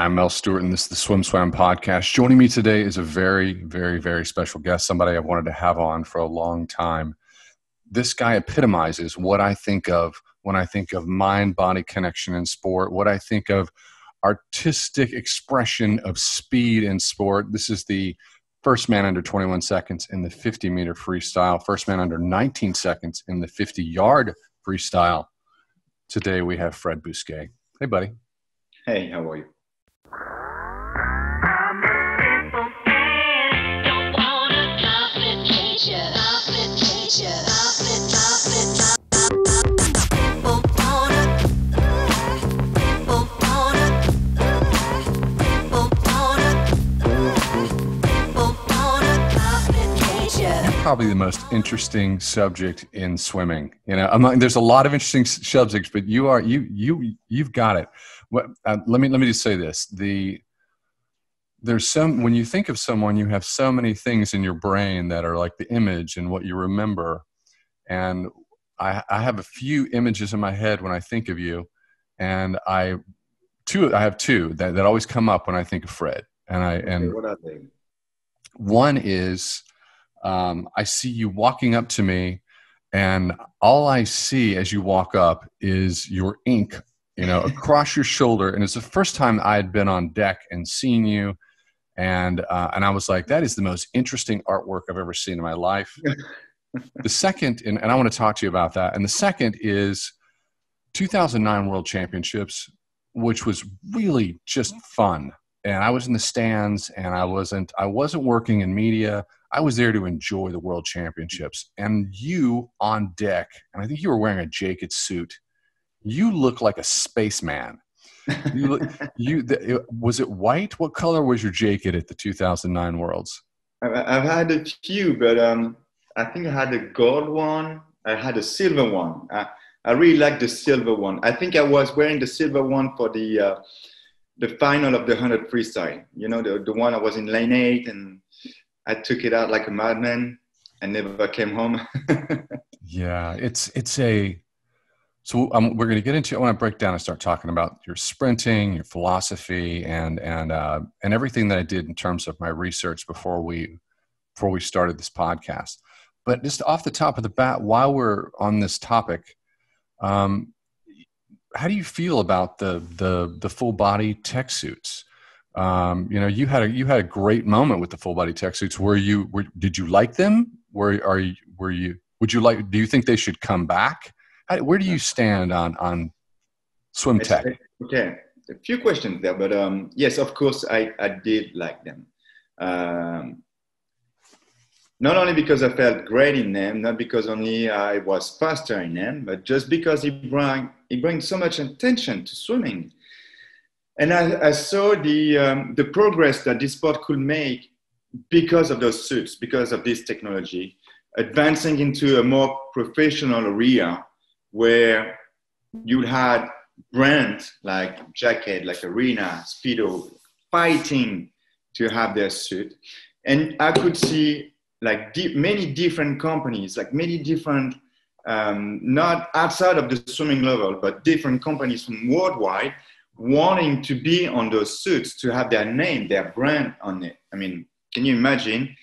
I'm Mel Stewart, and this is the SwimSwam podcast. Joining me today is a very, very, very special guest, somebody I've wanted to have on for a long time. This guy epitomizes what I think of when I think of mind-body connection in sport, what I think of artistic expression of speed in sport. This is the first man under 21 seconds in the 50-meter freestyle, first man under 19 seconds in the 50-yard freestyle. Today we have Fred Bousquet. Hey, buddy. Hey, how are you? Probably the most interesting subject in swimming. You know, there's a lot of interesting subjects, but you've got it. Let me just say this: when you think of someone, you have so many things in your brain that are like the image and what you remember. And I have a few images in my head when I think of you, and I have two that always come up when I think of Fred. And what are they? One is, I see you walking up to me, and all I see as you walk up is your ink, across your shoulder. And it's the first time I had been on deck and seen you. And I was like, that is the most interesting artwork I've ever seen in my life. The second, and I want to talk to you about that. And the second is 2009 World Championships, which was really just fun. And I was in the stands, and I wasn't working in media. I was there to enjoy the World Championships. And you on deck, and I think you were wearing a jacket suit. You look like a spaceman. Was it white? What color was your jacket at the 2009 Worlds? I've had a few, but I think I had a gold one. I had a silver one. I really like the silver one. I think I was wearing the silver one for the final of the 100 freestyle. The one I was in lane 8, and I took it out like a madman and never came home. Yeah, So we're going to get into. I want to break down and start talking about your sprinting, your philosophy, and everything that I did in terms of my research before we started this podcast. But just off the top of the bat, while we're on this topic, how do you feel about the full body tech suits? You had a great moment with the full body tech suits. Did you like them? Do you think they should come back? Where do you stand on swim tech? Okay, a few questions there, but yes, of course, I did like them. Not only because I felt great in them, not because only I was faster in them, but just because it brings so much attention to swimming. And I saw the progress that this sport could make because of those suits, because of this technology, advancing into a more professional area where you had brands like Jacket, like Arena, Speedo, fighting to have their suit. And I could see like many different companies, like many different, not outside of the swimming level, but different companies from worldwide wanting to be on those suits, to have their name, their brand on it. I mean, can you imagine?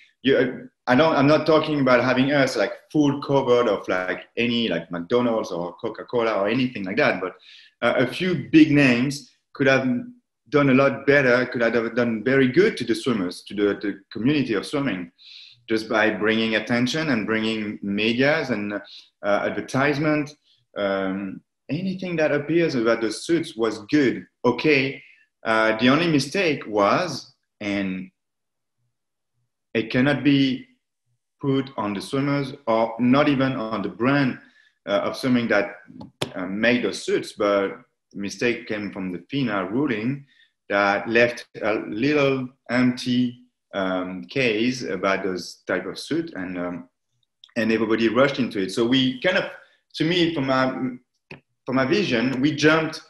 I'm not talking about having us like full covered of like any like McDonald's or Coca-Cola or anything like that, but a few big names could have done a lot better, could have done very good to the swimmers, to the community of swimming, just by bringing attention and bringing medias and advertisement. Anything that appears about the suits was good. Okay, the only mistake was, and it cannot be put on the swimmers or not even on the brand of swimming that made those suits, but the mistake came from the FINA ruling that left a little empty case about those type of suit, and everybody rushed into it. So we kind of, to me, from my vision, we jumped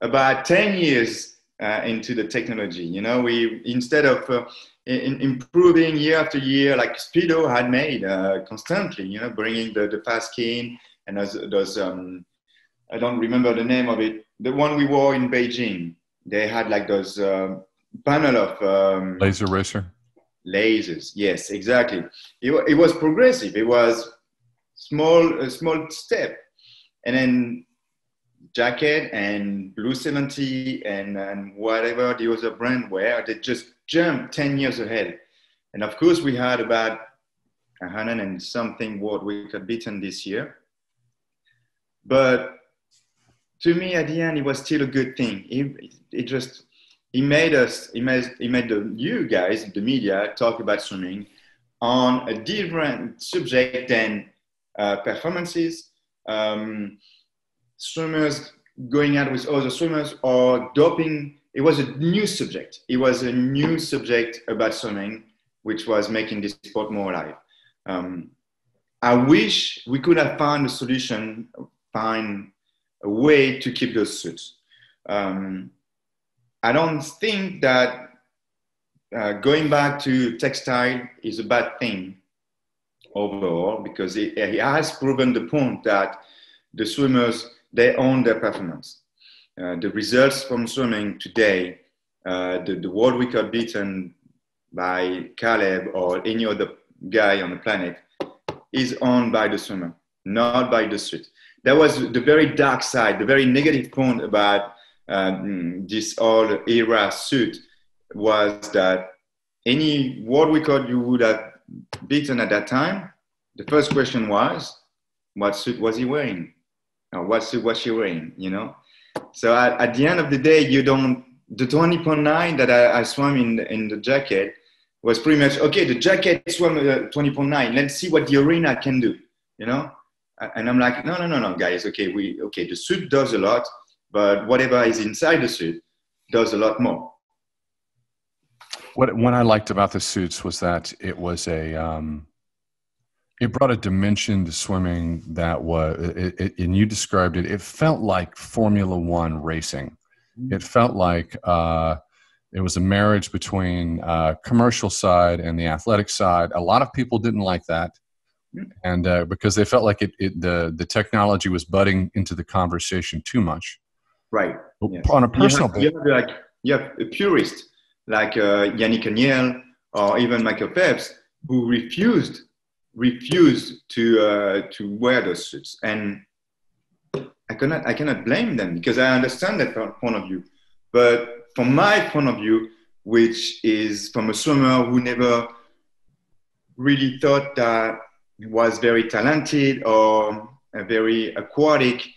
about 10 years into the technology. We, instead of improving year after year, like Speedo had made constantly, bringing the fast skin and those I don't remember the name of it, the one we wore in Beijing, they had like those panel of Laser racer. lasers. Yes, exactly. It was progressive. It was a small step, and then jacket and Blue 70 and whatever the other brand were, they just jumped 10 years ahead. And of course, we had about 100 and something world record beaten this year. But to me, at the end, it was still a good thing. He made you guys, the media, talk about swimming on a different subject than performances, swimmers going out with other swimmers, or doping. It was a new subject. It was a new subject about swimming, which was making this sport more alive. I wish we could have found a solution, find a way to keep those suits. I don't think that going back to textile is a bad thing overall, because it has proven the point that the swimmers, they own their performance. The results from swimming today, the world record beaten by Caleb or any other guy on the planet, is owned by the swimmer, not by the suit. That was the very dark side, the very negative point about this whole era suit, was that any world record you would have beaten at that time, the first question was, what suit was he wearing? Or what suit was she wearing, you know? So at the end of the day, the 20.9 that I swam in the jacket was pretty much, okay, the jacket swam 20.9. Let's see what the arena can do, you know? And I'm like, no, guys. Okay, the suit does a lot, but whatever is inside the suit does a lot more. What I liked about the suits was that it was it brought a dimension to swimming that was, and you described it, it felt like Formula One racing. It felt like it was a marriage between commercial side and the athletic side. A lot of people didn't like that. And because they felt like the technology was butting into the conversation too much. Right. Yes. On a personal you have a purist like Yannick Agnel or even Michael Phelps who refused to wear those suits, and I cannot blame them, because I understand that point of view. But from my point of view, which is from a swimmer who never really thought that he was very talented or very aquatic,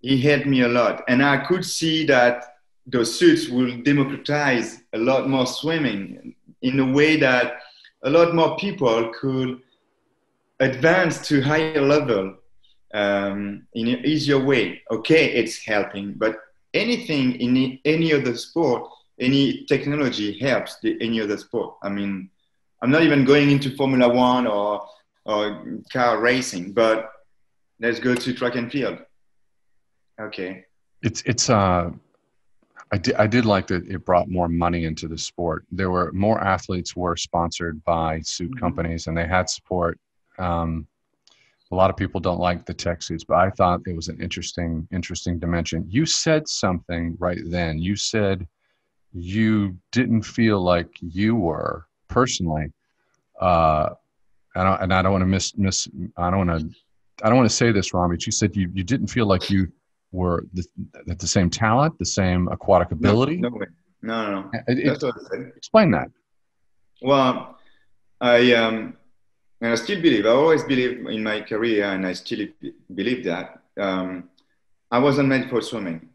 he helped me a lot. And I could see that those suits will democratize a lot more swimming in a way that a lot more people could advance to higher level in an easier way. Okay, it's helping, but anything in any other sport, any technology helps any other sport. I mean, I'm not even going into Formula One or car racing, but let's go to track and field. Okay. I did like that it brought more money into the sport. There were more athletes were sponsored by suit companies, and they had support. A lot of people don't like the tech suits, but I thought it was an interesting dimension. You said something right then. You said you didn't feel like you were personally, and I don't want to I don't want to say this wrong, but you said you didn't feel like you were the same talent, the same aquatic ability. No way. No. That's what I said. Explain that. Well, and I still believe, I always believe in my career, and I still believe that I wasn't made for swimming.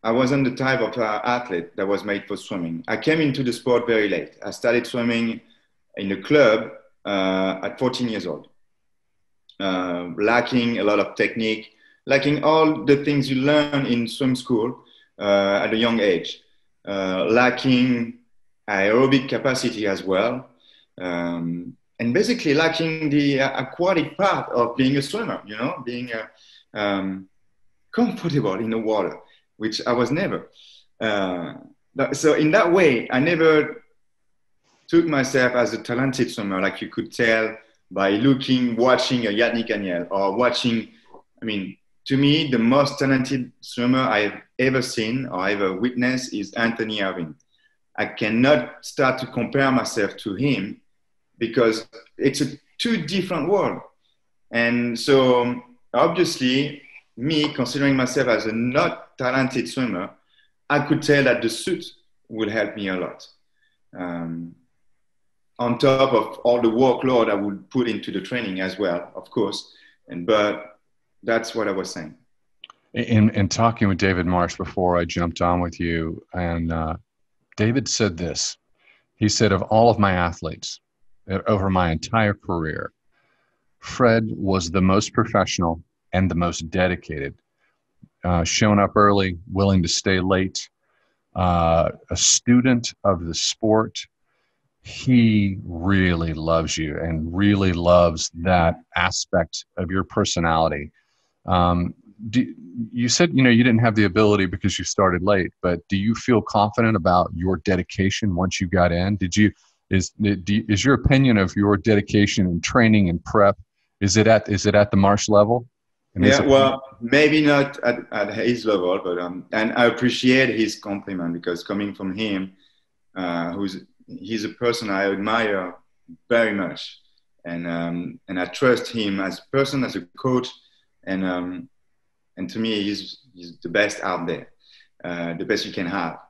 I wasn't the type of athlete that was made for swimming. I came into the sport very late. I started swimming in a club at 14 years old, lacking a lot of technique, lacking all the things you learn in swim school at a young age, lacking aerobic capacity as well. And basically lacking the aquatic part of being a swimmer, you know, being comfortable in the water, which I was never. So in that way, I never took myself as a talented swimmer, like you could tell by watching a Yannick Agnel or watching, I mean, to me, the most talented swimmer I've ever seen or ever witnessed is Anthony Irving. I cannot start to compare myself to him because it's a two different world. And so obviously, me considering myself as a not talented swimmer, I could tell that the suit will help me a lot. On top of all the workload I would put into the training as well, of course. But that's what I was saying. In talking with David Marsh before I jumped on with you, and David said this. He said, of all of my athletes over my entire career, Fred was the most professional and the most dedicated, showing up early, willing to stay late, a student of the sport. He really loves you and really loves that aspect of your personality. You said, you didn't have the ability because you started late, but do you feel confident about your dedication once you got in? Is your opinion of your dedication and training and prep, is it at the Marsh level? Yeah, well, maybe not at his level, but and I appreciate his compliment because coming from him, he's a person I admire very much, and I trust him as a person, as a coach, and to me, he's the best out there, the best you can have.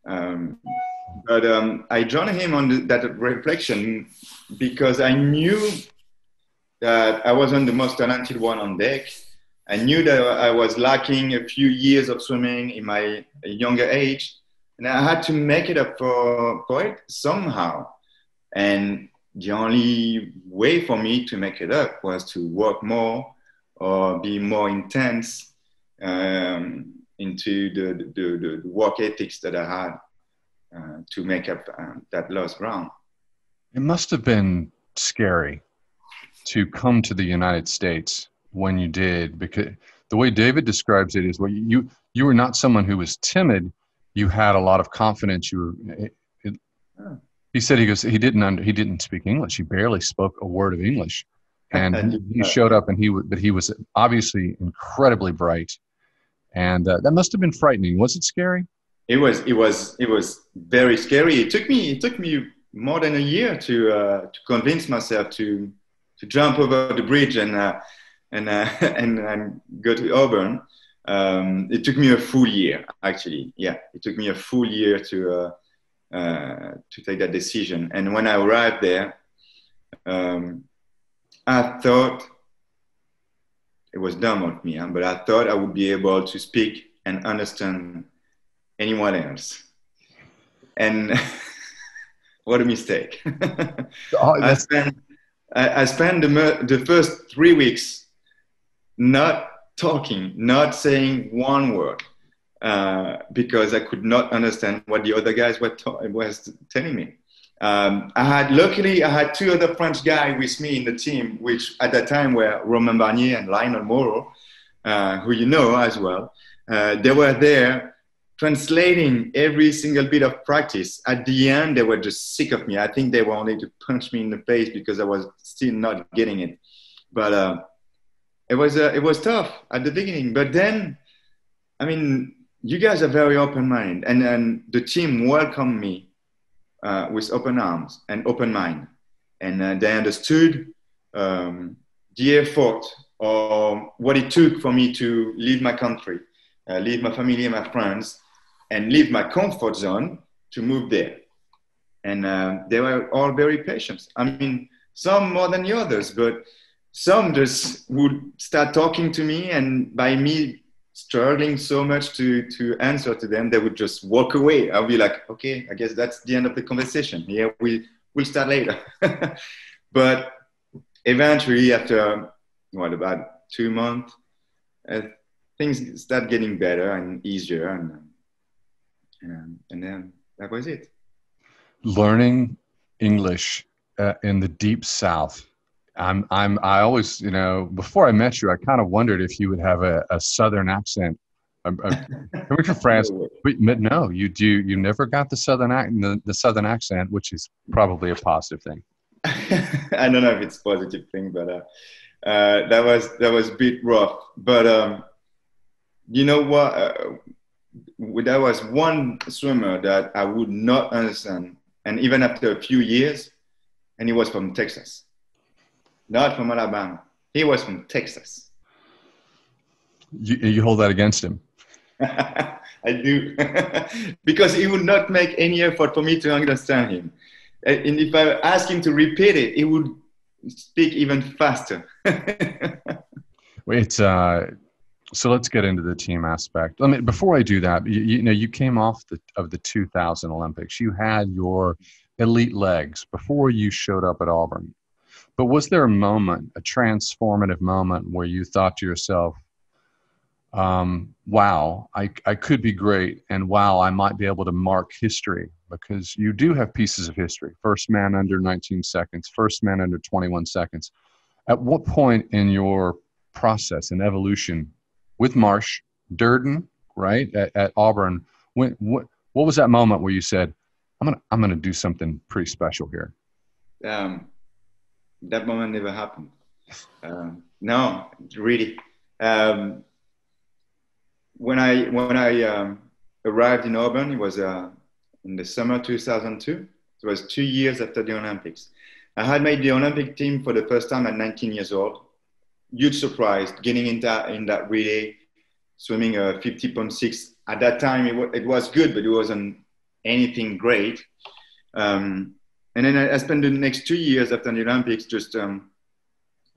But I joined him on that reflection because I knew that I wasn't the most talented one on deck. I knew that I was lacking a few years of swimming in my younger age, and I had to make it up for it somehow. And the only way for me to make it up was to work more or be more intense into the work ethics that I had to make up that lost ground. It must have been scary to come to the United States when you did, because the way David describes it is, well, you were not someone who was timid. You had a lot of confidence. He said he didn't speak English. He barely spoke a word of English, and he showed up, but he was obviously incredibly bright, and that must have been frightening. Was it scary? It was very scary. It took me more than a year to convince myself to jump over the bridge and go to Auburn. It took me a full year, actually. Yeah, it took me a full year to take that decision. And when I arrived there, I thought it was dumb of me, but I thought I would be able to speak and understand anyone else. And what a mistake! I spent the first 3 weeks not talking, not saying one word, because I could not understand what the other guys was telling me. Luckily, I had two other French guys with me in the team, which at that time were Romain Barnier and Lionel Moreau, who you know as well. They were there translating every single bit of practice. At the end, they were just sick of me. I think they wanted to punch me in the face because I was still not getting it. But it was tough at the beginning. But then, I mean, you guys are very open-minded, and the team welcomed me with open arms and open mind. And they understood the effort or what it took for me to leave my country, leave my family and my friends, and leave my comfort zone to move there. And they were all very patient. I mean, some more than the others, but some just would start talking to me, and by me struggling so much to answer to them, they would just walk away. I'll be like, okay, I guess that's the end of the conversation. Yeah, we'll start later. But eventually, after about 2 months, things start getting better and easier, and then that was it. Learning English in the deep South. I always, before I met you, I kind of wondered if you would have a Southern accent. Coming from France, but no, you do. You never got the Southern accent, which is probably a positive thing. I don't know if it's a positive thing, but that was a bit rough. But You know what? There was one swimmer that I would not understand, and even after a few years, and he was from Texas, not from Alabama. He was from Texas. You hold that against him. I do, because he would not make any effort for me to understand him. And if I ask him to repeat it, he would speak even faster. It's so let's get into the team aspect. Let me before I do that. You know, you came off of the 2000 Olympics. You had your elite legs before you showed up at Auburn. But was there a moment, a transformative moment, where you thought to yourself, wow, I could be great, and wow, I might be able to mark history, because you do have pieces of history. First man under 19 seconds, first man under 21 seconds. At what point in your process and evolution with Marsh, Durden, right, at Auburn, what was that moment where you said, I'm gonna do something pretty special here? um, that moment never happened. No, really. Um, when I arrived in Auburn, it was in the summer 2002. It was 2 years after the Olympics. I had made the Olympic team for the first time at 19 years old. Huge surprise getting in that relay, swimming a 50.6. At that time, it was good, but it wasn't anything great. And then I spent the next 2 years after the Olympics just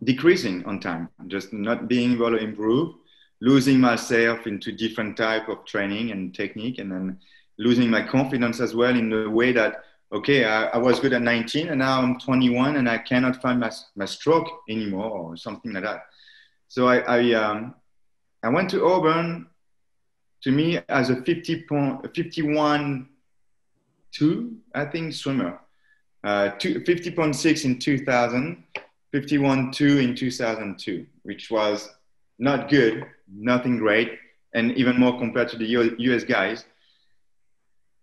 decreasing on time, just not being able to improve, losing myself into different type of training and technique, and then losing my confidence as well in the way that, okay, I was good at 19 and now I'm 21 and I cannot find my stroke anymore or something like that. So I went to Auburn, to me, as a 51 2, I think, swimmer. 50.6 in 2000, 51.2 in 2002, which was not good, nothing great, and even more compared to the US guys.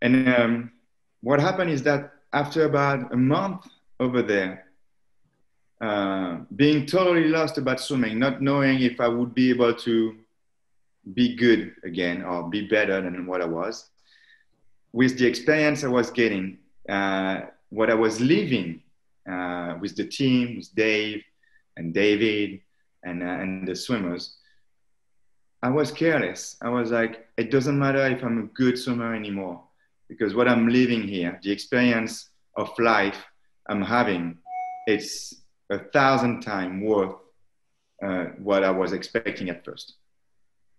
And what happened is that after about a month over there, being totally lost about swimming, not knowing if I would be able to be good again or be better than what I was, with the experience I was getting, what I was living with the team, with Dave and David and the swimmers, I was careless. I was like, it doesn't matter if I'm a good swimmer anymore, because what I'm living here, the experience of life I'm having, it's 1,000 times worth what I was expecting at first.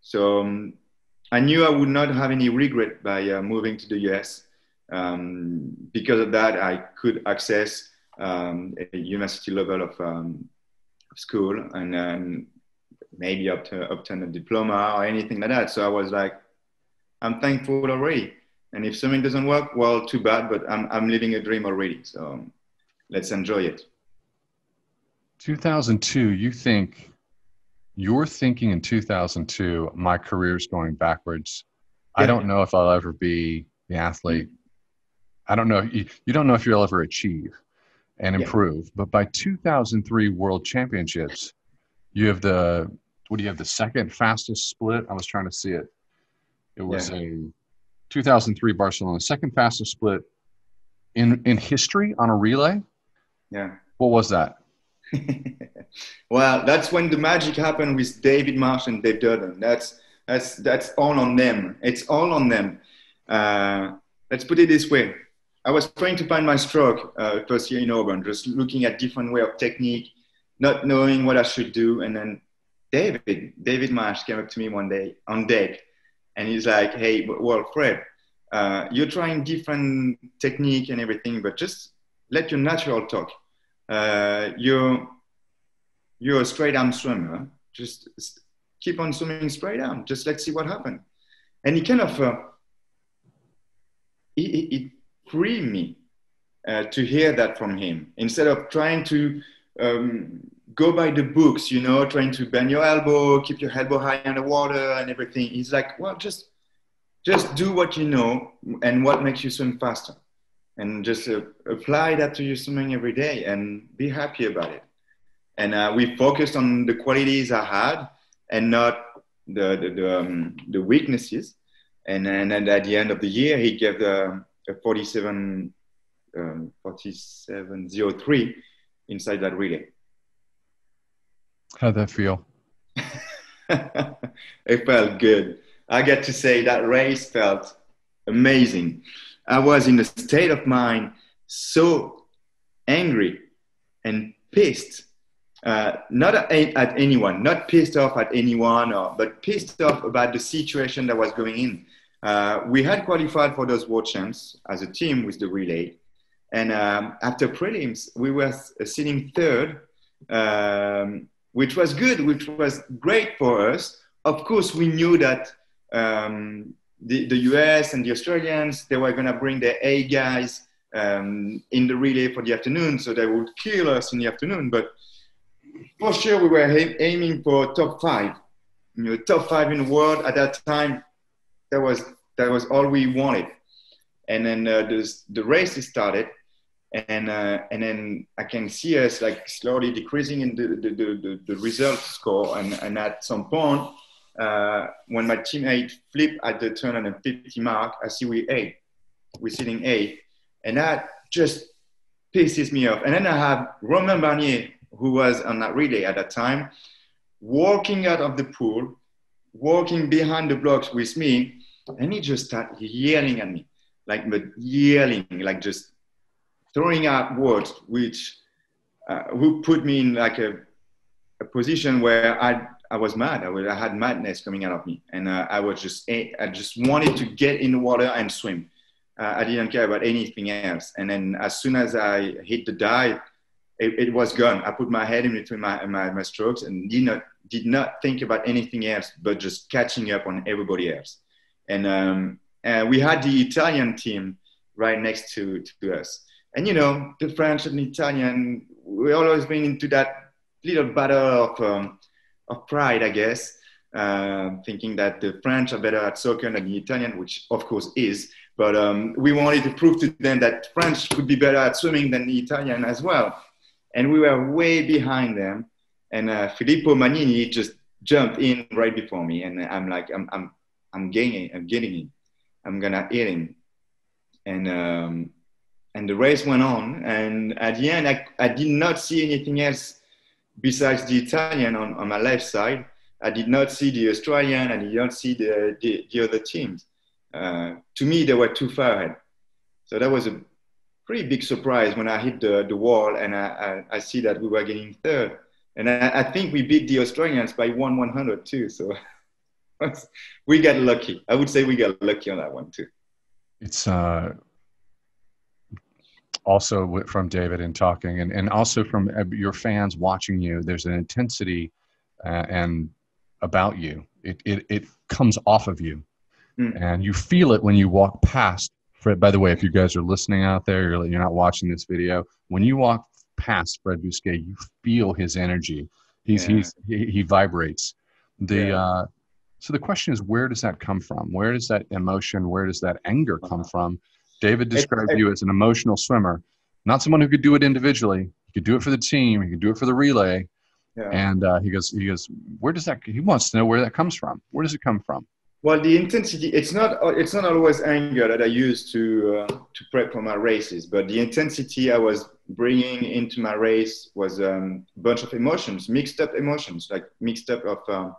So I knew I would not have any regret by moving to the US. Because of that, I could access a university level of school and maybe obtain a diploma or anything like that. So I was like, I'm thankful already. And if something doesn't work, well, too bad, but I'm living a dream already. So let's enjoy it. 2002, you're thinking in 2002, my career's going backwards. I Yeah. don't know if I'll ever be the athlete. I don't know. You don't know if you'll ever achieve and Yeah. improve. But by 2003 World Championships, you have what do you have, the second fastest split? I was trying to see it. It was Yeah. a 2003 Barcelona, second fastest split in history on a relay. Yeah. What was that? Well, that's when the magic happened with David Marsh and Dave Durden. That's all on them. It's all on them. Let's put it this way. I was trying to find my stroke first year in Auburn, just looking at different way of technique, not knowing what I should do. And then David Marsh came up to me one day on deck, and he's like, "Hey, well, Fred, you're trying different technique and everything, but just let your natural talk. You're a straight arm swimmer. Just keep on swimming straight arm. Just let's see what happens." And he kind of it freed me to hear that from him, instead of trying to go by the books, trying to bend your elbow, keep your elbow high on the water and everything. He's like, well, just do what you know and what makes you swim faster, and just apply that to your swimming every day and be happy about it. And we focused on the qualities I had and not the weaknesses. And then at the end of the year, he gave a 47:03 inside that relay. How'd that feel? It felt good. I get to say that race felt amazing. I was in a state of mind so angry and pissed, not at anyone, not pissed off at anyone, but pissed off about the situation that was going in. We had qualified for those World Champs as a team with the relay. And after prelims, we were sitting third, which was good, which was great for us. Of course, we knew that the US and the Australians, they were going to bring their A guys in the relay for the afternoon, so they would kill us in the afternoon. But for sure, we were aiming for top 5. You know, top 5 in the world at that time. That was all we wanted. And then the race started, and then I can see us like slowly decreasing in the result score. And at some point, when my teammate flipped at the 250 mark, I see we're sitting 8th, and that just pisses me off. And then I have Romain Barnier, who was on that relay at that time, walking out of the pool, walking behind the blocks with me, and he just started yelling at me, like just throwing out words, which who put me in like a position where I was mad. I had madness coming out of me, and I just wanted to get in the water and swim. I didn't care about anything else. And then as soon as I hit the dive, it was gone. I put my head in between my strokes and did not think about anything else but just catching up on everybody else. And we had the Italian team right next to us. And, you know, the French and the Italian, we always been into that little battle of pride, I guess, thinking that the French are better at soccer than the Italian, which of course is. But we wanted to prove to them that French could be better at swimming than the Italian as well. And we were way behind them. And Filippo Magnini just jumped in right before me. And I'm like, I'm getting him. I'm gonna hit him. And the race went on. And at the end, I did not see anything else besides the Italian on my left side. I did not see the Australian. I did not see the other teams. To me, they were too far ahead. So that was a pretty big surprise when I hit the wall and I see that we were getting third. And I think we beat the Australians by 1/100 too. So we got lucky. I would say we got lucky on that one too. It's also from David and talking, and also from your fans watching you. There's an intensity and about you. It comes off of you, and you feel it when you walk past. Fred, by the way, if you guys are listening out there, you're not watching this video. When you walk past Fred Bousquet, you feel his energy. He vibrates. So the question is, where does that come from? Where does that emotion, where does that anger come from? David described you as an emotional swimmer, not someone who could do it individually. He could do it for the team. He could do it for the relay. Yeah. And he goes, where does that, he wants to know where that comes from. Where does it come from? Well, the intensity, it's not always anger that I use to prep for my races, but the intensity I was bringing into my race was a bunch of emotions, mixed up emotions, like mixed up of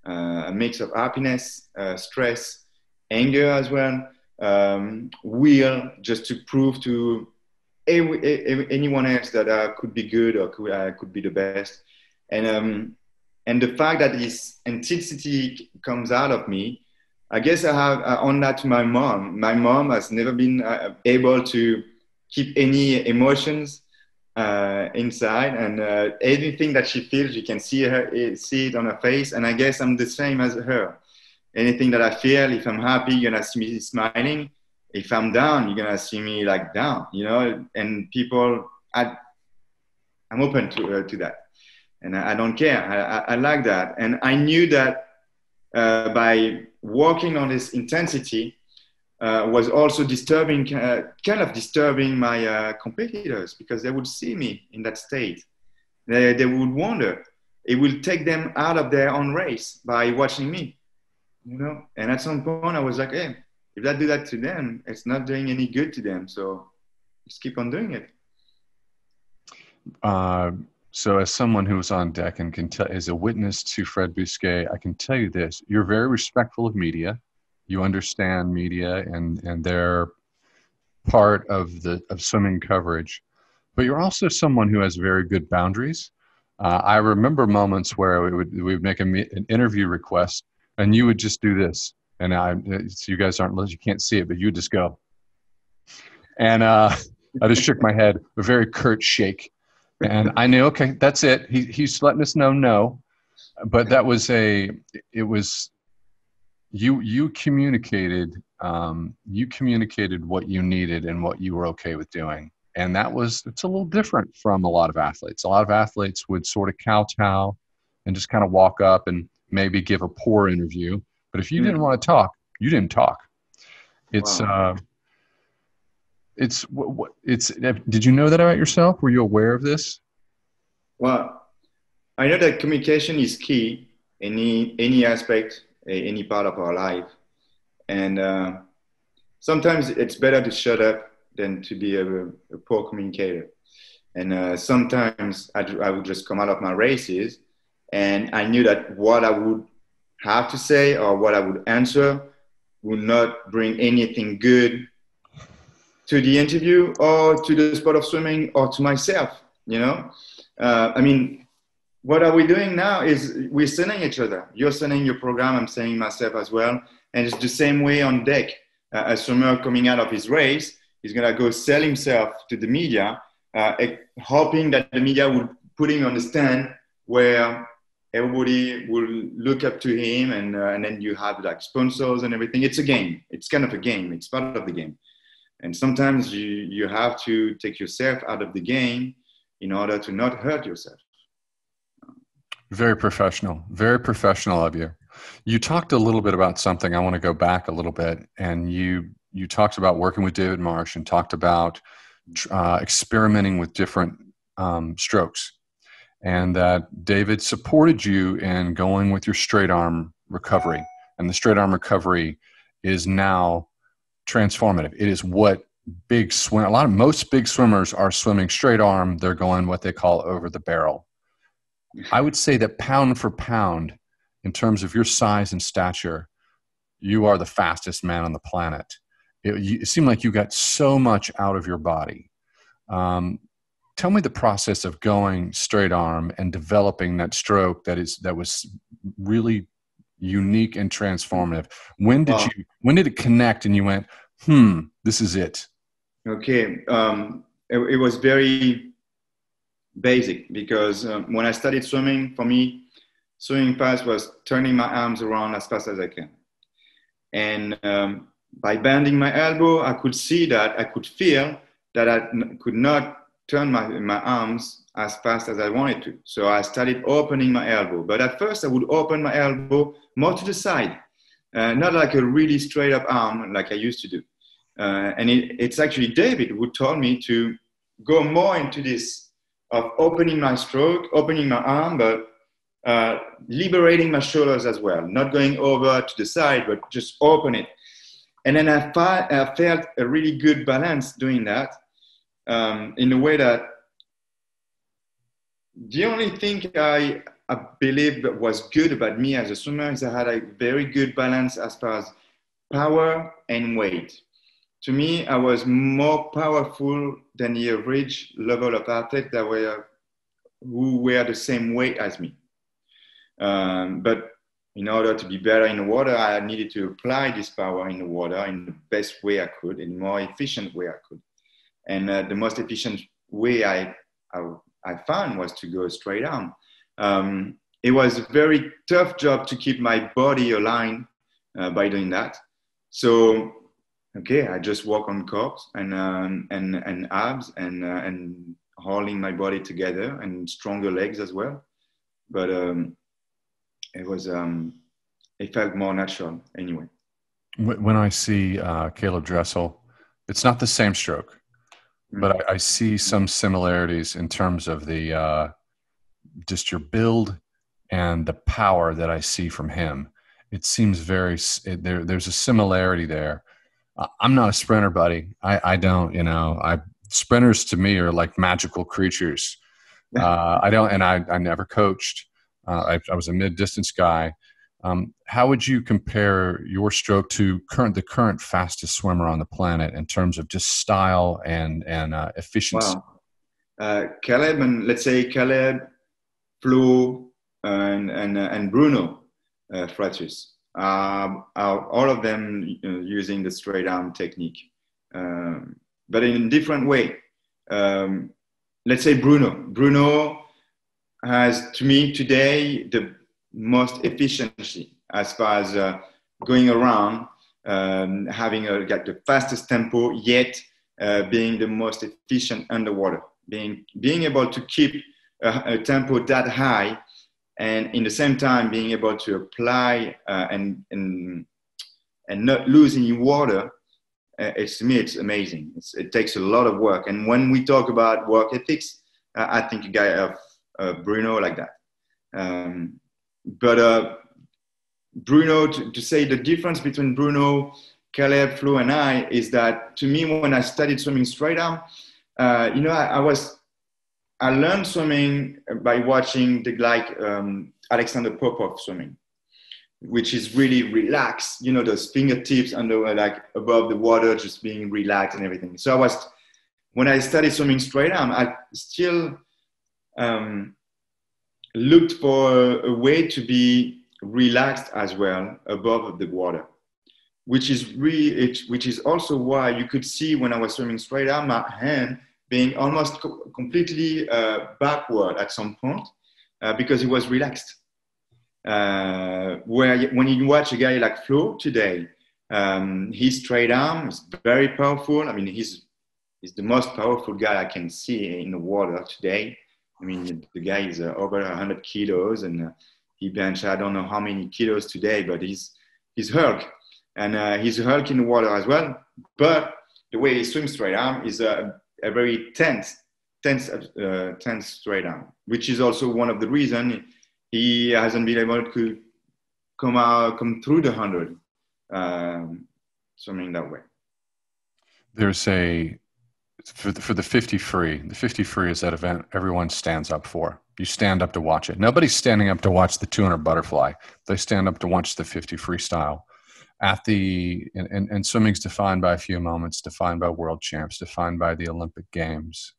a mix of happiness, stress, anger as well, will, just to prove to anyone else that I could be good or could be the best. And the fact that this intensity comes out of me, I guess I have on that to my mom. My mom has never been able to keep any emotions inside, and anything that she feels, you can see it on her face. And I guess I'm the same as her. Anything that I feel, if I'm happy, you're gonna see me smiling. If I'm down, you're gonna see me like down, you know. And people, I'm open to that. And I don't care. I like that. And I knew that by working on this intensity was also disturbing, kind of disturbing my competitors, because they would see me in that state. They would wonder, it will take them out of their own race by watching me, you know. And at some point, I was like, hey, if I do that to them, it's not doing any good to them. So just keep on doing it. So as someone who was on deck and can tell, as a witness to Fred Bousquet, I can tell you this: you're very respectful of media. You understand media and their part of swimming coverage, but you're also someone who has very good boundaries. I remember moments where we would make an interview request, and you would just do this, and so you guys you can't see it, but you would just go, and I just shook my head, a very curt shake, and I knew, okay, that's it. He's letting us know no, but it was you communicated what you needed and what you were okay with doing. And it's a little different from a lot of athletes. A lot of athletes would sort of kowtow and just kind of walk up and maybe give a poor interview. But if you didn't want to talk, you didn't talk. Wow. Did you know that about yourself? Were you aware of this? Well, I know that communication is key in any aspect, any part of our life. And sometimes it's better to shut up than to be a poor communicator. And sometimes I would just come out of my races and I knew that what I would have to say or what I would answer would not bring anything good to the interview or to the sport of swimming or to myself, you know? I mean, what are we doing now is we're sending each other. You're sending your program, I'm sending myself as well. And it's the same way on deck. A swimmer coming out of his race, he's going to go sell himself to the media, hoping that the media will put him on the stand where everybody will look up to him. And then you have like sponsors and everything. It's a game. It's kind of a game. It's part of the game. And sometimes you have to take yourself out of the game in order to not hurt yourself. Very professional of you. You talked a little bit about something. I want to go back a little bit, and you talked about working with David Marsh and talked about experimenting with different strokes, and that David supported you in going with your straight arm recovery, and the straight arm recovery is now transformative. It is what most big swimmers are swimming straight arm. They're going what they call over the barrel. I would say that pound for pound, in terms of your size and stature, you are the fastest man on the planet. It seemed like you got so much out of your body. Tell me the process of going straight arm and developing that stroke that was really unique and transformative. When did it connect and you went, this is it? Okay. It was very basic because when I started swimming, for me, swimming fast was turning my arms around as fast as I can. And by bending my elbow, I could feel that I could not turn my arms as fast as I wanted to. So I started opening my elbow. But at first, I would open my elbow more to the side, not like a really straight up arm like I used to do. And it's actually David who told me to go more into this of opening my stroke, opening my arm, but liberating my shoulders as well, not going over to the side, but just open it. And then I felt a really good balance doing that in a way that the only thing I believe that was good about me as a swimmer is I had a very good balance as far as power and weight. To me, I was more powerful than the average level of athlete who were the same weight as me. But in order to be better in the water, I needed to apply this power in the water in the best way I could, in the more efficient way I could. And the most efficient way I found was to go straight arm. It was a very tough job to keep my body aligned by doing that. So, okay, I just work on quads and abs and holding my body together and stronger legs as well. But it felt more natural anyway. When I see Caleb Dressel, it's not the same stroke, but I see some similarities in terms of the just your build, and the power that I see from him. It seems there's a similarity there. I'm not a sprinter, buddy. I don't, sprinters to me are like magical creatures. I don't, and I never coached. I was a mid-distance guy. How would you compare your stroke to the current fastest swimmer on the planet in terms of just style and efficiency? Wow. Caleb, and let's say Caleb, Flo, and Bruno Fratus are all of them using the straight arm technique, but in a different way. Let's say Bruno. Bruno has, to me today, the most efficiency as far as going around, having the fastest tempo, yet being the most efficient underwater, being able to keep a tempo that high, and in the same time being able to apply and not lose any water. To me, it's amazing. It takes a lot of work. And when we talk about work ethics, I think a guy of Bruno like that. But Bruno, to say the difference between Bruno, Caleb, Flo, and I is that, to me, when I studied swimming straight arm, I learned swimming by watching Alexander Popov swimming, which is really relaxed, those fingertips under, like above the water, just being relaxed and everything. So when I studied swimming straight arm, I still looked for a way to be relaxed as well above the water, which is also why you could see when I was swimming straight arm, my hand being almost completely backward at some point because it was relaxed. Where when you watch a guy like Flo today, his straight arm is very powerful. I mean, he's the most powerful guy I can see in the water today. I mean, the guy is over 100 kilos, and he bench I don't know how many kilos today, but he's Hulk, and he's Hulk in the water as well. But the way he swims straight arm is a very tense straight arm, which is also one of the reasons he hasn't been able to come through the 100 swimming that way. There's for the 50 free. The 50 free is that event everyone stands up for. You stand up to watch it. Nobody's standing up to watch the 200 butterfly. They stand up to watch the 50 freestyle. And swimming's defined by a few moments, defined by world champs, defined by the Olympic Games.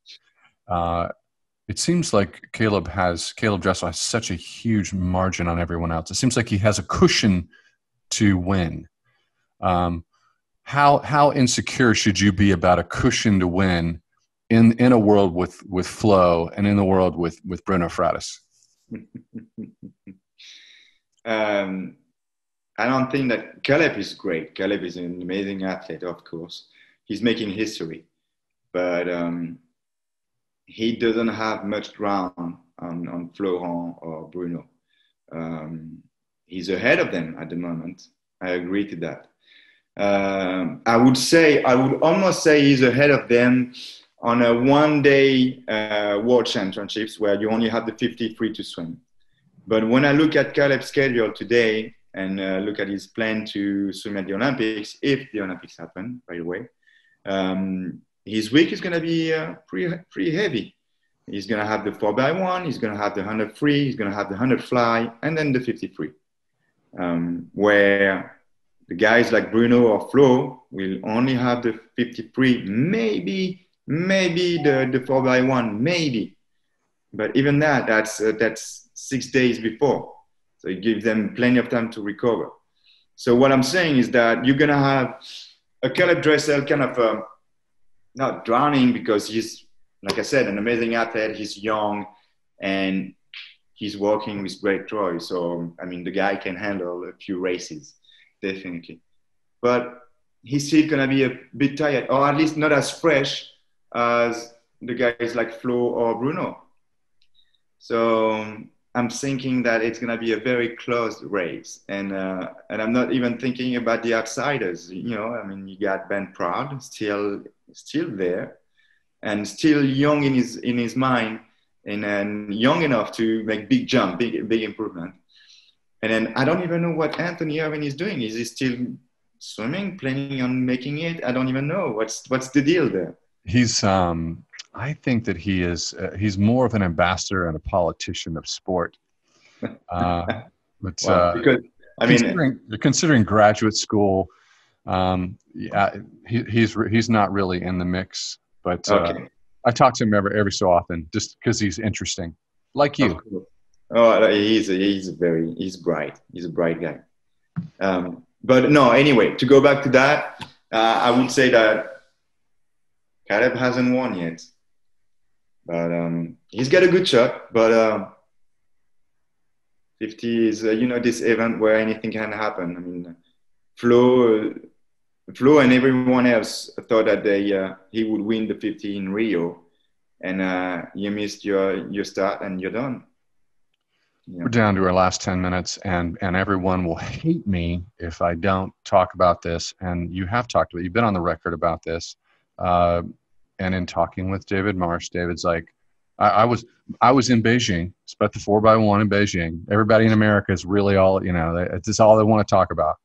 It seems like Caleb Dressel has such a huge margin on everyone else. It seems like he has a cushion to win. How insecure should you be about a cushion to win in a world with Flo and in the world with Bruno Fratus? I don't think that Caleb is great. Caleb is an amazing athlete, of course. He's making history, but he doesn't have much ground on Florent or Bruno. He's ahead of them at the moment. I agree to that. I would almost say he's ahead of them on a one-day World Championships where you only have the 50 free to swim. But when I look at Caleb's schedule today and look at his plan to swim at the Olympics, if the Olympics happen, by the way, his week is going to be pretty heavy. He's going to have the 4x1, he's going to have the 100 free, he's going to have the 100 fly, and then the 50 free. Where the guys like Bruno or Flo will only have the 50 free, maybe the 4x1, maybe. But even that's 6 days before. So it gives them plenty of time to recover. So what I'm saying is that you're going to have a Caleb Dressel kind of not drowning, because he's, like I said, an amazing athlete. He's young and he's working with great Troy. So, I mean, the guy can handle a few races, definitely. But he's still going to be a bit tired, or at least not as fresh as the guys like Flo or Bruno. So I'm thinking that it's going to be a very close race. And I'm not even thinking about the outsiders. I mean, you got Ben Proud still there and still young in his mind. and then young enough to make big jump, big improvement. And then I don't even know what Anthony Irving is doing. Is he still swimming, planning on making it? I don't even know. What's the deal there? He's I think that he's more of an ambassador and a politician of sport. But Well, because I mean, considering graduate school, yeah, he's not really in the mix. But okay. I talk to him every so often, just because he's interesting, like you. Oh, he's bright. He's a bright guy. But no, anyway, to go back to that, I would say that Caleb hasn't won yet, but he's got a good shot. But 50 is, this event where anything can happen. I mean, Flo and everyone else thought that he would win the 50 in Rio, and you missed your start and you're done. Yeah. We're down to our last 10 minutes, and everyone will hate me if I don't talk about this. And you have talked about it. You've been on the record about this. And in talking with David Marsh, David's like, I was in Beijing. It's about the 4x1 in Beijing. Everybody in America is really all, it's all they want to talk about.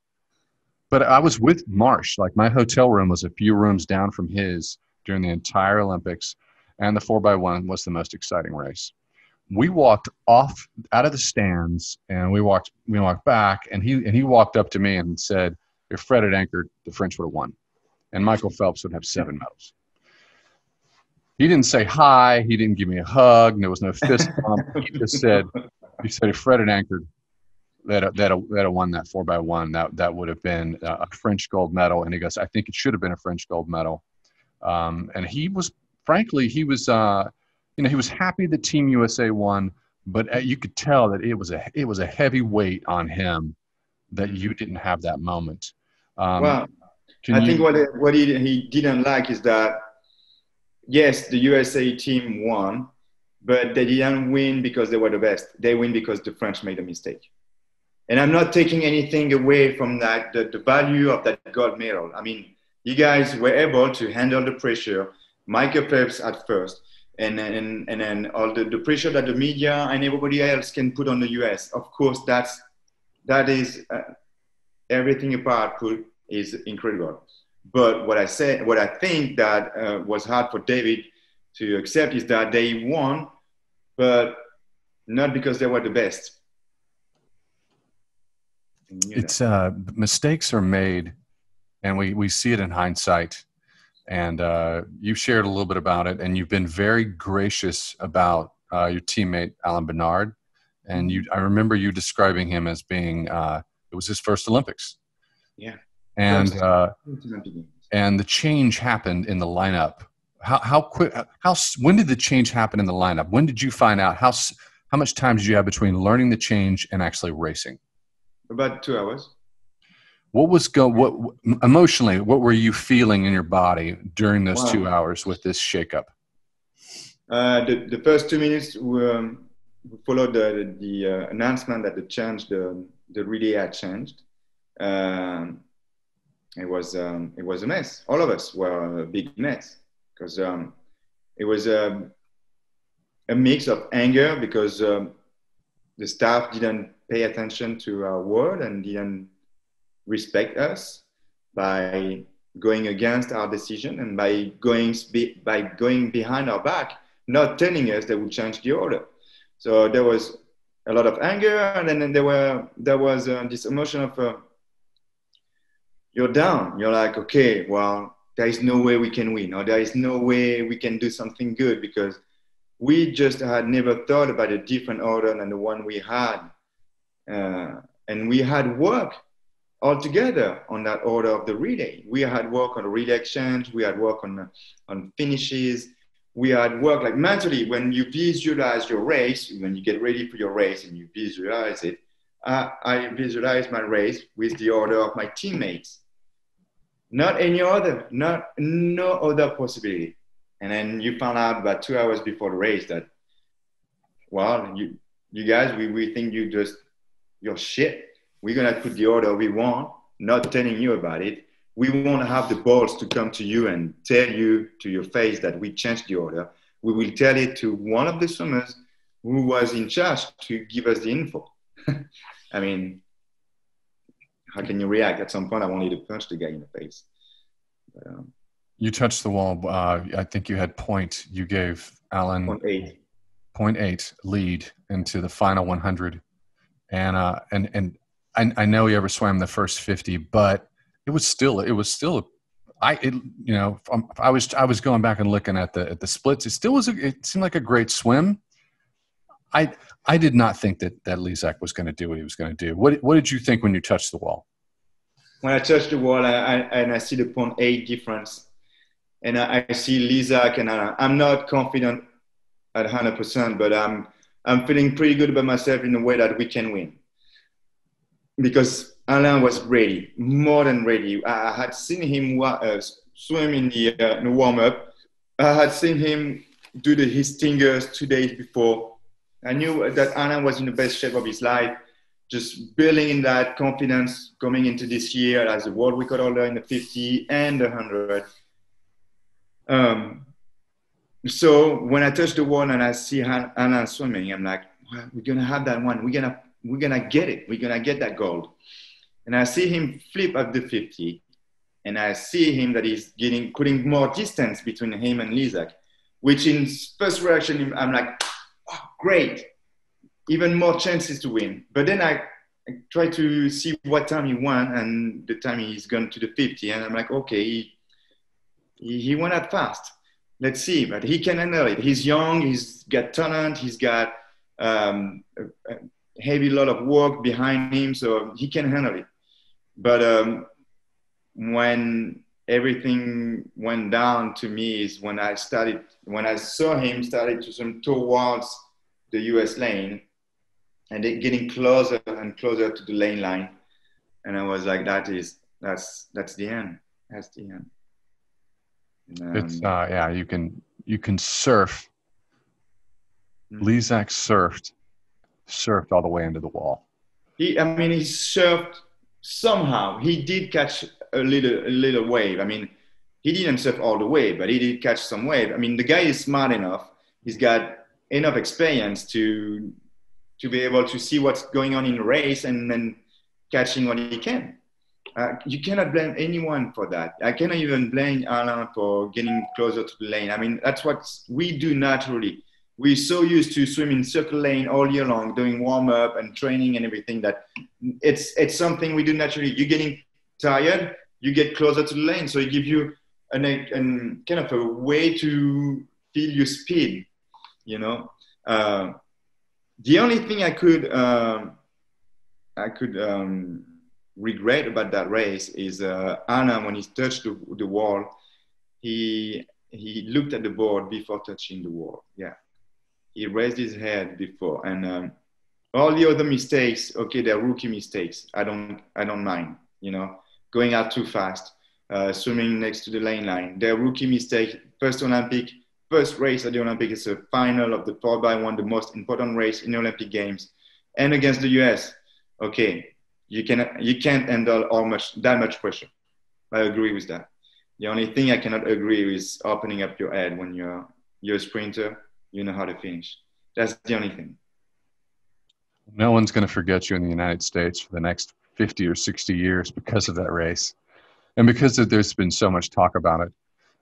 But I was with Marsh. Like, my hotel room was a few rooms down from his during the entire Olympics, and the 4x1 was the most exciting race. We walked off out of the stands, and we walked back, and he walked up to me and said, if Fred had anchored, the French would have won, and Michael Phelps would have 7 medals. He didn't say hi. He didn't give me a hug. There was no fist bump. He said, if Fred had anchored, that have won that 4x1. That would have been a French gold medal. And he goes, I think it should have been a French gold medal. And he was happy that Team USA won, but you could tell that it was a heavy weight on him that you didn't have that moment. Well, I think what he didn't like is that, yes, the USA team won, but they didn't win because they were the best. They win because the French made a mistake. And I'm not taking anything away from that, the value of that gold medal. I mean, you guys were able to handle the pressure. Michael Phelps at first. And then all the pressure that the media and everybody else can put on the US. Of course, that is everything apart is incredible. But what I think that was hard for David to accept is that they won, but not because they were the best. It's mistakes are made, and we see it in hindsight. And you shared a little bit about it, and you've been very gracious about your teammate Alan Bernard. And I remember you describing him as being it was his first Olympics. Yeah. And the change happened in the lineup. When did the change happen in the lineup? When did you find out? How much time did you have between learning the change and actually racing? About 2 hours. Emotionally, what were you feeling in your body during those 2 hours with this shakeup? The first 2 minutes we followed the announcement that the relay had changed. It was a mess. All of us were a big mess because it was a mix of anger because the staff didn't pay attention to our word and didn't respect us by going against our decision and by going behind our back, not telling us they would change the order. So there was a lot of anger, and then there was this emotion of you're down. You're like, okay, well, there is no way we can win, or there is no way we can do something good because we just had never thought about a different order than the one we had. And we had work all together on that order of the relay. We had work on the relay exchange. We had work on finishes. We had work like mentally when you visualize your race, when you get ready for your race and you visualize it. I visualize my race with the order of my teammates. Not any other, no other possibility. And then you found out about 2 hours before the race that, well, you guys, we think you're shit. We're going to put the order we want, not telling you about it. We want to have the balls to come to you and tell you to your face that we changed the order. we will tell it to one of the swimmers who was in charge to give us the info. I mean, how can you react? At some point, I wanted to punch the guy in the face. But, you touched the wall. I think you had point. You gave Alan 0.8 lead into the final 100, and I know he ever swam the first 50, but it was still I was going back and looking at the splits. It seemed like a great swim. I did not think that Lizak was going to do what he was going to do. What did you think when you touched the wall? When I touched the wall, I see the 0.8 difference, and I see Lizak, and I'm not confident at 100%, but I'm feeling pretty good about myself in a way that we can win. Because Alain was ready, more than ready. I had seen him swim in the warm-up. I had seen him do his stingers 2 days before. I knew that Alain was in the best shape of his life, just building in that confidence coming into this year as a world record holder in the 50 and the 100. So when I touch the wall and I see Alain swimming, I'm like, well, we're going to have that one. We're going to get it. We're going to get that gold. And I see him flip at the 50. And I see him that he's putting more distance between him and Lizak, which in first reaction, I'm like, oh, great. Even more chances to win. But then I try to see what time he won and the time he's gone to the 50. And I'm like, okay, he went out fast. Let's see, but he can handle it. He's young, he's got talent, he's got a heavy lot of work behind him, so he can handle it. But when everything went down to me is when I saw him started to swim towards the US lane and getting closer and closer to the lane line. And I was like, that's the end. That's the end. It's you can surf. Lizak surfed all the way into the wall. He surfed somehow. He did catch a little wave. I mean, he didn't surf all the way, but he did catch some wave. I mean, the guy is smart enough. He's got enough experience to be able to see what's going on in the race and then catching what he can. You cannot blame anyone for that. I cannot even blame Alain for getting closer to the lane. I mean, that's what we do naturally. We're so used to swimming circle lane all year long, doing warm up and training and everything that it's something we do naturally. You're getting tired, you get closer to the lane. So it gives you kind of a way to feel your speed, you know. The only thing I could regret about that race is Alain, when he touched the wall, he looked at the board before touching the wall. Yeah, he raised his head before, and all the other mistakes, okay, they're rookie mistakes. I don't mind, you know, going out too fast, swimming next to the lane line. They're rookie mistakes. First race at the Olympic is a final of the 4x1, the most important race in the Olympic Games, and against the US. Okay. You can't handle that much pressure. I agree with that. The only thing I cannot agree with is opening up your head when you're a sprinter. You know how to finish. That's the only thing. No one's going to forget you in the United States for the next 50 or 60 years because of that race, and because there's been so much talk about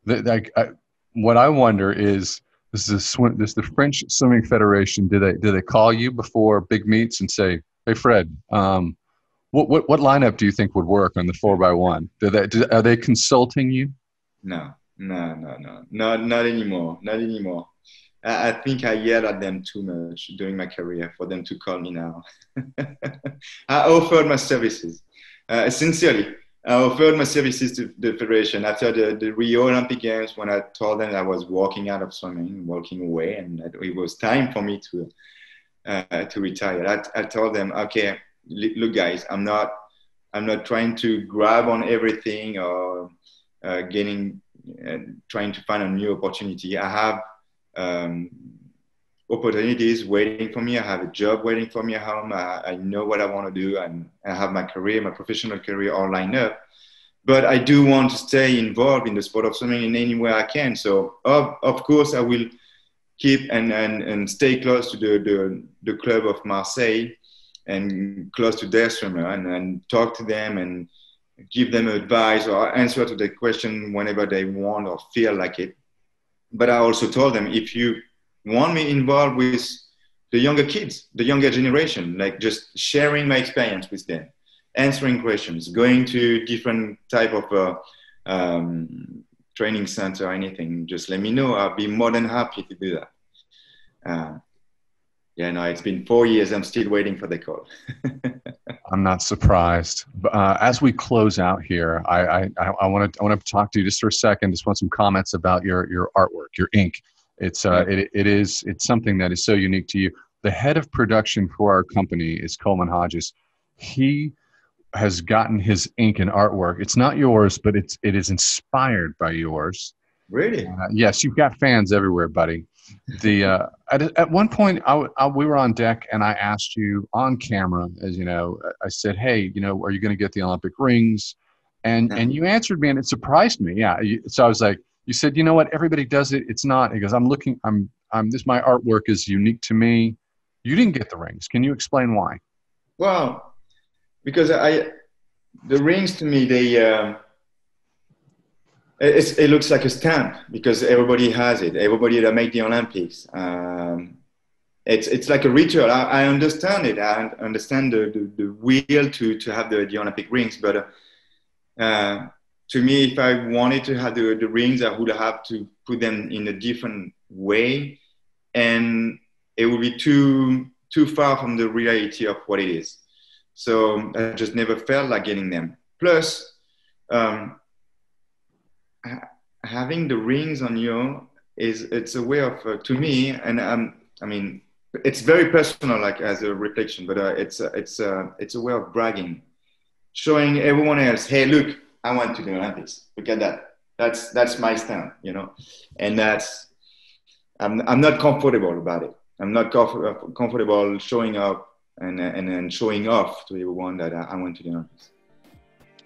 it. What I wonder is, does the French Swimming Federation, do they call you before big meets and say, hey Fred, what lineup do you think would work on the 4x1? Are they consulting you? No, not anymore. Not anymore. I think I yelled at them too much during my career for them to call me now. I offered my services. Sincerely, I offered my services to the federation after the Rio Olympic Games, when I told them I was walking out of swimming, walking away, and that it was time for me to retire. I told them, okay, look guys, I'm not trying to grab on everything or trying to find a new opportunity. I have opportunities waiting for me. I have a job waiting for me at home. I know what I want to do, and I have my professional career all lined up. But I do want to stay involved in the sport of swimming in any way I can. So of course I will keep and stay close to the club of Marseille and close to their swimmer and talk to them and give them advice or answer to the question whenever they want or feel like it. But I also told them, if you want me involved with the younger kids, the younger generation, like just sharing my experience with them, answering questions, going to different type of training center or anything, just let me know. I'll be more than happy to do that. Yeah, no, it's been 4 years. I'm still waiting for the call. I'm not surprised. As we close out here, I want to talk to you just for a second. Just want some comments about your artwork, your ink. It's it's something that is so unique to you. The head of production for our company is Coleman Hodges. He has gotten his ink and artwork. It's not yours, but it is inspired by yours. Really? Yes, you've got fans everywhere, buddy. At one point, we were on deck, and I asked you on camera, as you know, I said, "Hey, are you going to get the Olympic rings?" And you answered me, and it surprised me. Yeah, so I was like, "You said, you know what? Everybody does it. It's not." He goes, "I'm looking. My artwork is unique to me." You didn't get the rings. Can you explain why? Well, because the rings to me, it looks like a stamp because everybody has it. Everybody that made the Olympics. It's like a ritual. I understand it. I understand the will to have the Olympic rings. But to me, if I wanted to have the rings, I would have to put them in a different way. And it would be too far from the reality of what it is. So I just never felt like getting them. Plus, having the rings on you it's a way of to me, and I mean it's very personal, like as a reflection, but it's a way of bragging, showing everyone else, hey, look, I went to the Olympics. Look at that. That's my stand, and that's I'm not comfortable about it. I'm not comfortable showing up and showing off to everyone that I went to the Olympics.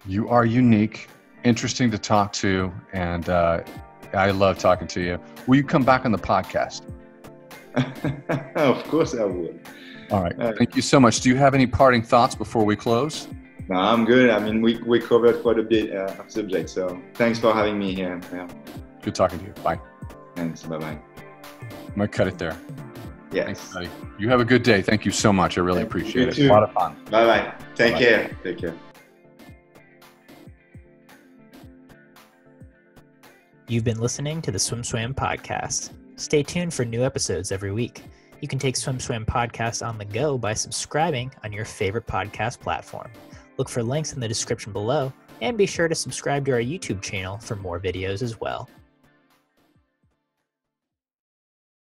You are unique, interesting to talk to, and I love talking to you. Will you come back on the podcast? Of course I would. All right. Thank you so much. Do you have any parting thoughts before we close? No, I'm good. I mean, we covered quite a bit of subject, so thanks for having me here. Yeah. Good talking to you. Bye. Thanks. Bye-bye. I'm going to cut it there. Yes. Thanks, buddy. You have a good day. Thank you so much. I really appreciate it. Too. A lot of fun. Bye-bye. Take Bye-bye. care. Take care. You've been listening to the SwimSwam podcast. Stay tuned for new episodes every week. You can take SwimSwam podcast on the go by subscribing on your favorite podcast platform. Look for links in the description below, and be sure to subscribe to our YouTube channel for more videos as well.